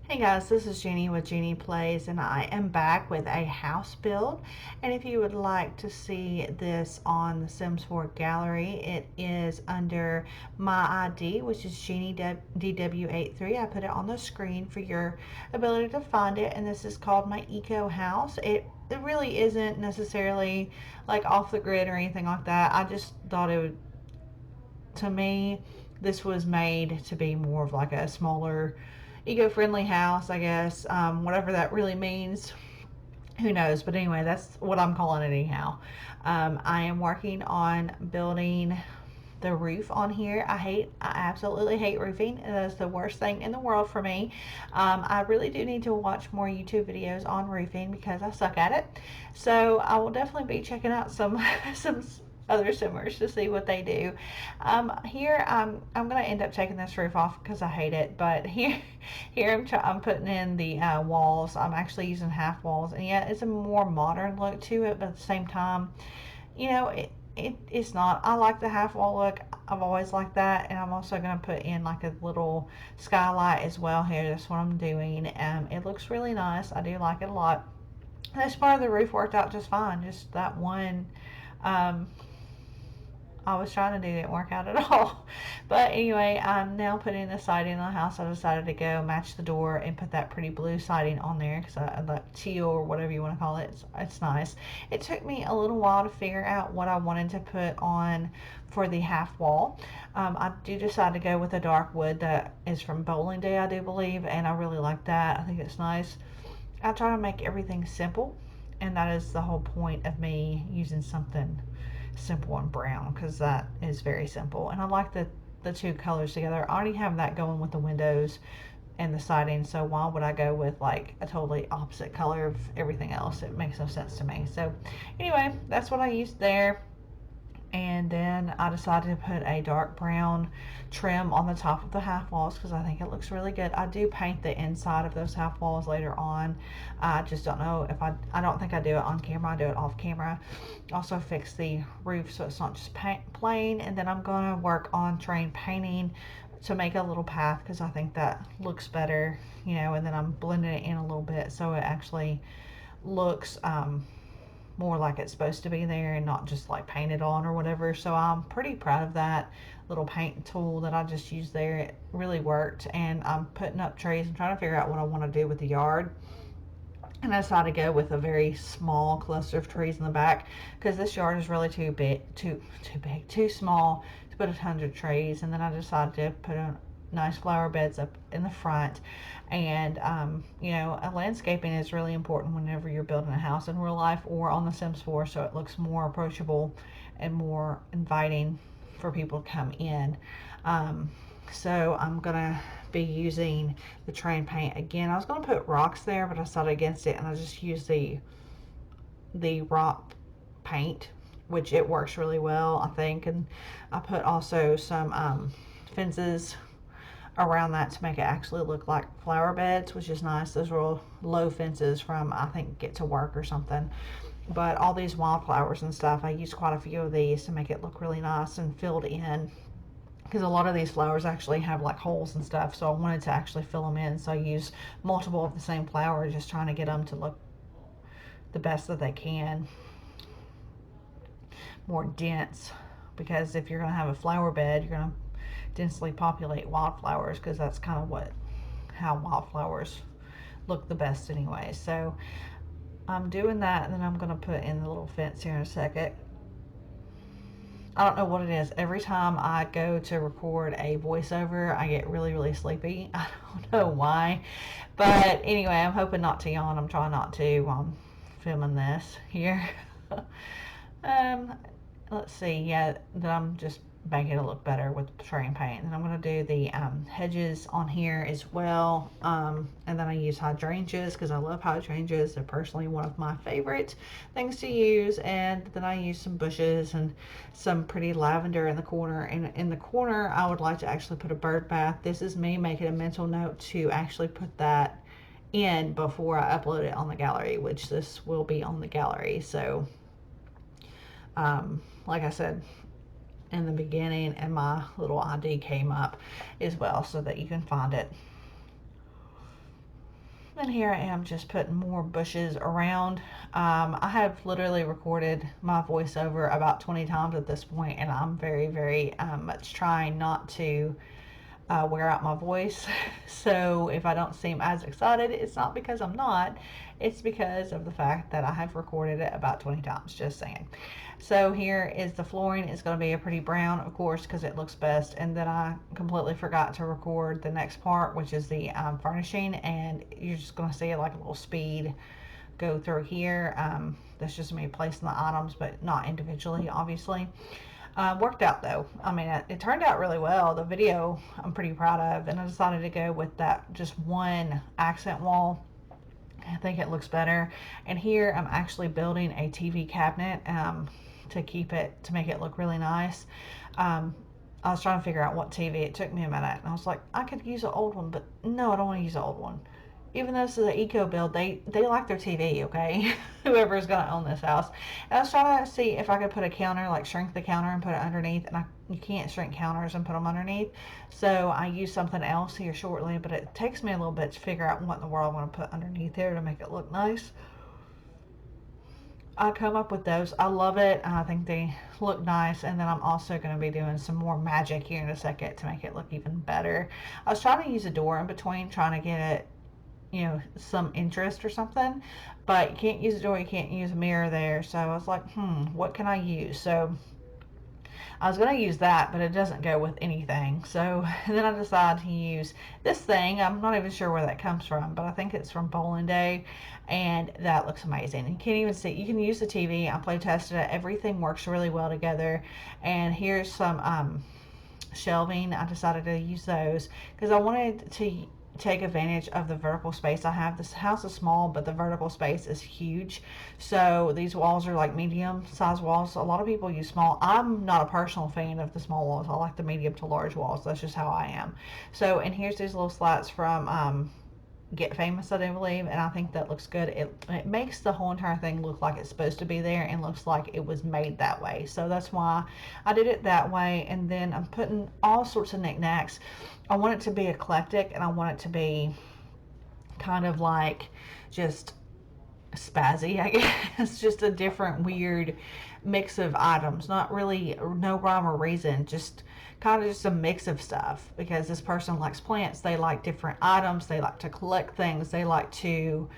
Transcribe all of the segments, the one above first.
Hey guys, this is Jeannie with Jeannie Plays, and I am back with a house build. And if you would like to see this on the Sims 4 gallery, it is under my ID, which is Jeannie DW83. I put it on the screen for your ability to find it, and this is called my Eco House. It really isn't necessarily like off the grid or anything like that. I just thought it would, to me, this was made to be more of like a smaller, eco-friendly house, I guess. Whatever that really means, who knows? But anyway, that's what I'm calling it anyhow. I am working on building the roof on here. I absolutely hate roofing. It is the worst thing in the world for me. I really do need to watch more YouTube videos on roofing because I suck at it. So I will definitely be checking out some some other simmers to see what they do. Here I'm gonna end up taking this roof off because I hate it. But here I'm putting in the walls. I'm actually using half walls, and yeah, it's a more modern look to it, but at the same time, it's not. I like the half wall look. I've always liked that, and I'm also going to put in like a little skylight as well here. That's what I'm doing. It looks really nice. I do like it a lot. This part of the roof worked out just fine. Just that one um, I was trying to do didn't work out at all. But anyway, I'm now putting the siding on the house. I decided to go match the door and put that pretty blue siding on there because I like teal or whatever you want to call it. It's nice. It took me a little while to figure out what I wanted to put on for the half wall. I do decide to go with a dark wood that is from Bowling Day, I do believe, and I really like that. I think it's nice. I try to make everything simple, and that is the whole point of me using something simple and brown because that is very simple. And I like the two colors together. I already have that going with the windows and the siding, so why would I go with like a totally opposite color of everything else? It makes no sense to me. So anyway, that's what I used there. And then I decided to put a dark brown trim on the top of the half walls because I think it looks really good. I do paint the inside of those half walls later on. I just don't know if I don't think I do it on camera. I do it off camera. Also fix the roof so it's not just plain. And then I'm going to work on terrain painting to make a little path because I think that looks better, and then I'm blending it in a little bit so it actually looks more like it's supposed to be there and not just like painted on or whatever. So I'm pretty proud of that little paint tool that I just used there. It really worked. And I'm putting up trees and trying to figure out what I want to do with the yard. And I decided to go with a very small cluster of trees in the back because this yard is really too small to put 100 trees. And then I decided to put a nice flower beds up in the front. And landscaping is really important whenever you're building a house in real life or on the Sims 4, so it looks more approachable and more inviting for people to come in. So I'm gonna be using the train paint again. I was gonna put rocks there, but I decided against it, and I just used the rock paint, which it works really well, I think. And I put also some fences around that to make it actually look like flower beds, which is nice. Those real low fences from, I think, Get to Work or something. But all these wildflowers and stuff, I used quite a few of these to make it look really nice and filled in because a lot of these flowers actually have like holes and stuff, so I wanted to actually fill them in. So I use multiple of the same flower, just trying to get them to look the best that they can, more dense, because if you're going to have a flower bed, you're going to densely populate wildflowers because that's kind of how wildflowers look the best anyway. So I'm doing that, and then I'm going to put in the little fence here in a second. I don't know what it is. Every time I go to record a voiceover, I get really, really sleepy. I don't know why. But anyway, I'm hoping not to yawn. I'm trying not to while I'm filming this here. Let's see. Yeah, then I'm just making it look better with terrain paint. And I'm going to do the hedges on here as well. And then I use hydrangeas because I love hydrangeas. They're personally one of my favorite things to use. And then I use some bushes and some pretty lavender in the corner. And in the corner, I would like to actually put a bird bath. This is me making a mental note to actually put that in before I upload it on the gallery, which this will be on the gallery. So like I said in the beginning, and my little ID came up as well so that you can find it. And here I am just putting more bushes around. I have literally recorded my voiceover about 20 times at this point, and I'm very, very much trying not to wear out my voice. So if I don't seem as excited, it's not because I'm not, it's because of the fact that I have recorded it about 20 times, just saying. So here is the flooring. It's going to be a pretty brown, of course, because it looks best. And then I completely forgot to record the next part, which is the furnishing, and you're just going to see like a little speed go through here. That's just me placing the items, but not individually, obviously. Worked out though. I mean, it turned out really well. The video I'm pretty proud of, and I decided to go with that just one accent wall. I think it looks better. And here I'm actually building a TV cabinet to make it look really nice. I was trying to figure out what TV. It took me a minute, and I was like, I could use an old one, but no, I don't want to use an old one. Even though this is an eco build, they like their TV, okay? Whoever's gonna own this house. And I was trying to see if I could put a counter, like shrink the counter and put it underneath, and you can't shrink counters and put them underneath. So I used something else here shortly, but it takes me a little bit to figure out what in the world I want to put underneath there to make it look nice. I come up with those. I love it. I think they look nice. And then I'm also going to be doing some more magic here in a second to make it look even better. I was trying to use a door in between, trying to get it, some interest or something, but you can't use a door, you can't use a mirror there. So I was like, what can I use? So I was going to use that, but it doesn't go with anything. So then I decided to use this thing. I'm not even sure where that comes from, but I think it's from Bowling Day, and that looks amazing. You can't even see. You can use the TV. I play tested it. Everything works really well together. And here's some shelving. I decided to use those because I wanted to take advantage of the vertical space I have. This house is small, but the vertical space is huge. So these walls are like medium size walls. A lot of people use small. I'm not a personal fan of the small walls. I like the medium to large walls. That's just how I am. So, and here's these little slats from Get Famous, I do believe, and I think that looks good. It makes the whole entire thing look like it's supposed to be there and looks like it was made that way. So that's why I did it that way. And then I'm putting all sorts of knickknacks. I want it to be eclectic, and I want it to be kind of like just spazzy, I guess. Just a different weird mix of items. Not really, no rhyme or reason, just kind of just a mix of stuff, because this person likes plants, they like different items, they like to collect things, they like to,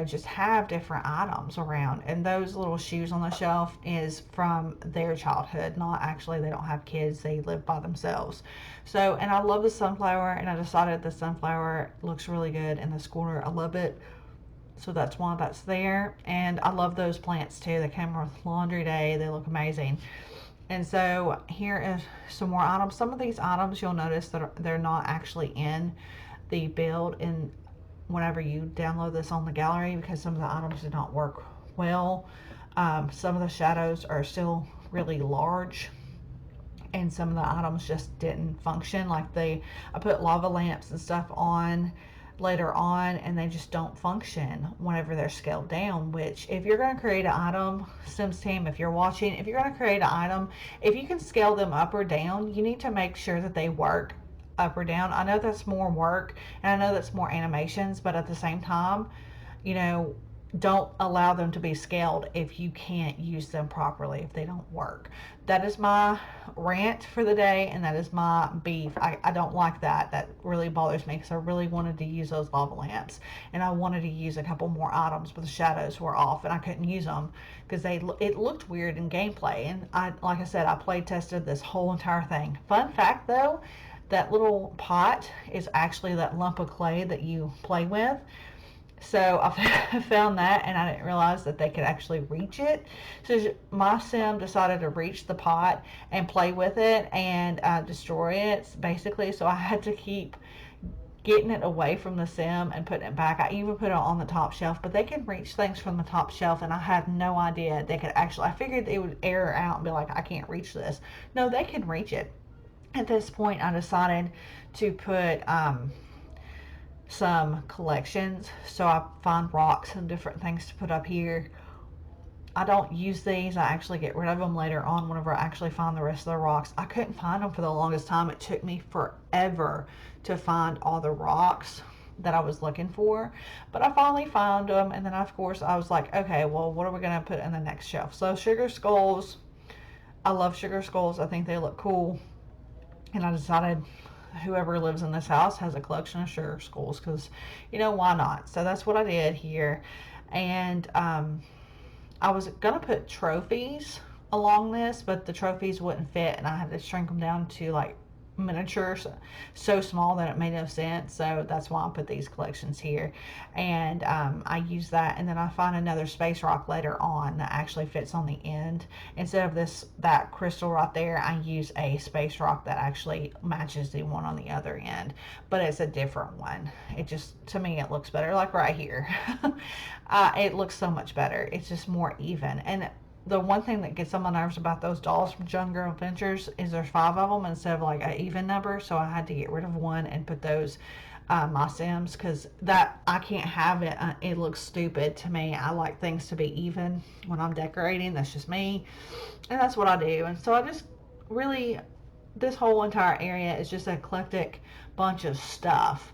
just have different items around. And those little shoes on the shelf is from their childhood, not actually, they don't have kids, they live by themselves. So, and I love the sunflower, and I decided the sunflower looks really good in this corner. I love it. So that's why that's there. And I love those plants too. They came with laundry day. They look amazing. And so here is some more items. Some of these items you'll notice that they're not actually in the build and whenever you download this on the gallery, because some of the items did not work well. Some of the shadows are still really large, and some of the items just didn't function. Like I put lava lamps and stuff on later on, and they just don't function whenever they're scaled down. Which, if you're going to create an item, Sims team, if you're watching, if you're going to create an item, if you can scale them up or down, you need to make sure that they work up or down. I know that's more work, and I know that's more animations, but at the same time, don't allow them to be scaled if you can't use them properly, if they don't work. That is my rant for the day, and that is my beef. I don't like that. That really bothers me, because I really wanted to use those lava lamps, and I wanted to use a couple more items, but the shadows were off and I couldn't use them because it looked weird in gameplay. And like I said, I play tested this whole entire thing. Fun fact though, that little pot is actually that lump of clay that you play with. So I found that, and I didn't realize that they could actually reach it. So my sim decided to reach the pot and play with it and destroy it, basically. So I had to keep getting it away from the sim and putting it back. I even put it on the top shelf, but they can reach things from the top shelf, and I had no idea they could actually. I figured they would error out and be like, I can't reach this. No, they can reach it. At this point, I decided to put some collections, so I find rocks and different things to put up here. I don't use these. I actually get rid of them later on whenever I actually find the rest of the rocks. I couldn't find them for the longest time. It took me forever to find all the rocks. that I was looking for, but I finally found them. And then of course I was like, okay, well, what are we gonna put in the next shelf? So sugar skulls, I love sugar skulls. I think they look cool, and I decided whoever lives in this house has a collection of sugar skulls, because why not? So that's what I did here. And I was gonna put trophies along this, but the trophies wouldn't fit, and I had to shrink them down to like miniatures, so small that it made no sense. So that's why I put these collections here, and I use that, and then I find another space rock later on that actually fits on the end. Instead of that crystal right there, I use a space rock that actually matches the one on the other end, but it's a different one. It just, to me, it looks better, like right here. It looks so much better. It's just more even. And the one thing that gets on my nerves about those dolls from Jungle Adventures is there's 5 of them instead of like an even number, so I had to get rid of one and put those my Sims, because that I can't have it. It looks stupid to me. I like things to be even when I'm decorating. That's just me, and that's what I do. And so I just really, this whole entire area is just an eclectic bunch of stuff,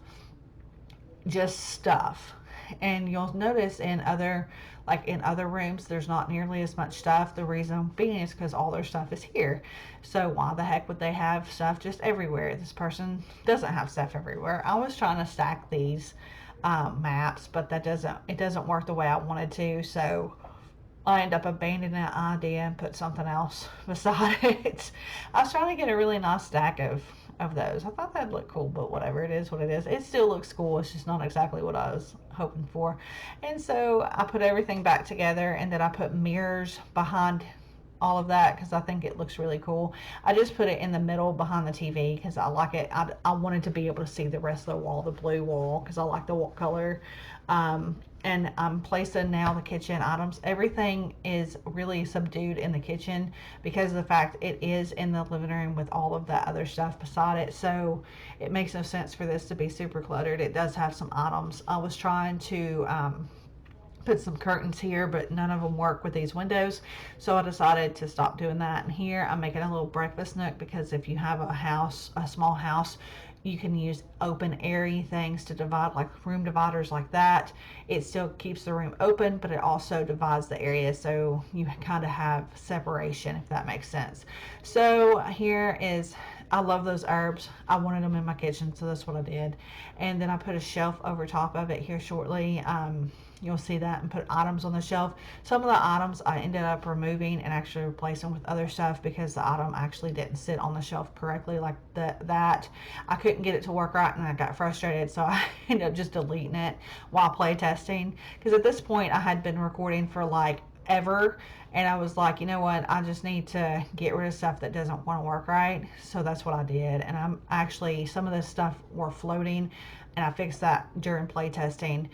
just stuff. And you'll notice in other rooms there's not nearly as much stuff. The reason being is because all their stuff is here. So why the heck would they have stuff just everywhere? This person doesn't have stuff everywhere. I was trying to stack these maps, but it doesn't work the way I wanted to. So I end up abandoning that idea and put something else beside it. I was trying to get a really nice stack of those. I thought that'd look cool, but whatever, it is what it is. It still looks cool. It's just not exactly what I was hoping for. And so I put everything back together, and then I put mirrors behind all of that because I think it looks really cool. I just put it in the middle behind the TV because I like it. I wanted to be able to see the rest of the wall, the blue wall, because I like the wall color. And I'm placing now the kitchen items. Everything is really subdued in the kitchen because of the fact it is in the living room with all of that other stuff beside it. So it makes no sense for this to be super cluttered. It does have some items. I was trying to put some curtains here, but none of them work with these windows, so I decided to stop doing that. And here I'm making a little breakfast nook, because if you have a small house, you can use open airy things to divide, like room dividers like that. It still keeps the room open, but it also divides the area, so you kind of have separation, if that makes sense. So here is, I love those herbs. I wanted them in my kitchen, so that's what I did. And then I put a shelf over top of it here shortly. You'll see that, and put items on the shelf. Some of the items I ended up removing and actually replacing with other stuff because the item actually didn't sit on the shelf correctly, like that. I couldn't get it to work right, and I got frustrated, so I ended up just deleting it while play testing, because at this point I had been recording for like ever, and I was like, you know what, I just need to get rid of stuff that doesn't want to work right. So that's what I did. And I'm actually, some of this stuff were floating, and I fixed that during play testing.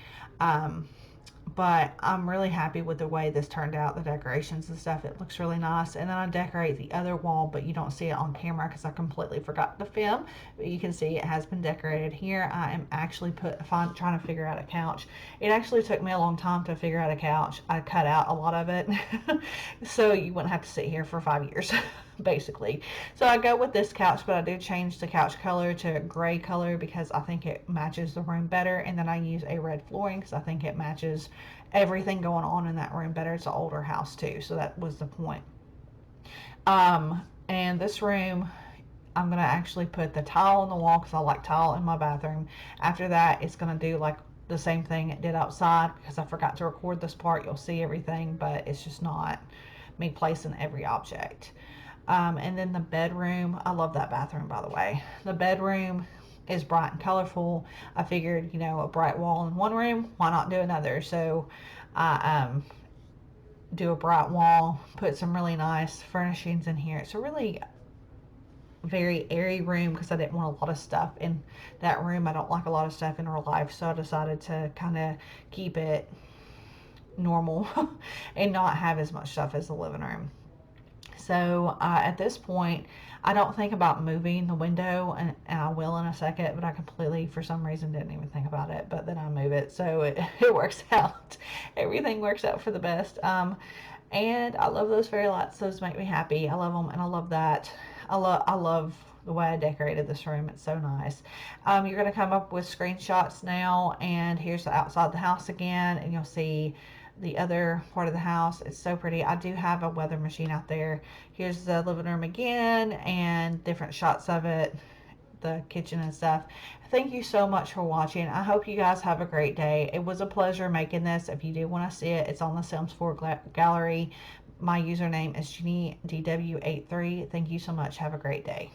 But I'm really happy with the way this turned out, the decorations and stuff. It looks really nice. And then I decorate the other wall, but you don't see it on camera because I completely forgot to film. But you can see it has been decorated here. I am actually trying to figure out a couch. It actually took me a long time to figure out a couch. I cut out a lot of it so you wouldn't have to sit here for 5 years. Basically. So I go with this couch, but I do change the couch color to a gray color because I think it matches the room better. And then I use a red flooring because I think it matches everything going on in that room better. It's an older house too, so that was the point. And this room, I'm going to actually put the tile on the wall because I like tile in my bathroom. After that, it's going to do like the same thing it did outside, because I forgot to record this part. You'll see everything, but it's just not me placing every object. And then the bedroom, I love that bathroom, by the way. The bedroom is bright and colorful. I figured, a bright wall in one room, why not do another? So I do a bright wall, put some really nice furnishings in here. It's a really very airy room because I didn't want a lot of stuff in that room. I don't like a lot of stuff in real life, so I decided to kind of keep it normal and not have as much stuff as the living room. So at this point, I don't think about moving the window, and I will in a second, but I completely, for some reason, didn't even think about it. But then I move it, so it works out. Everything works out for the best. And I love those fairy lights. Those make me happy. I love them, and I love that. I love the way I decorated this room. It's so nice. You're going to come up with screenshots now, and here's the outside of the house again, and you'll see the other part of the house. It's so pretty. I do have a weather machine out there. Here's the living room again, and different shots of it, the kitchen and stuff. Thank you so much for watching. I hope you guys have a great day. It was a pleasure making this. If you do want to see it, it's on the Sims 4 gallery. My username is JeannieDW83. Thank you so much. Have a great day.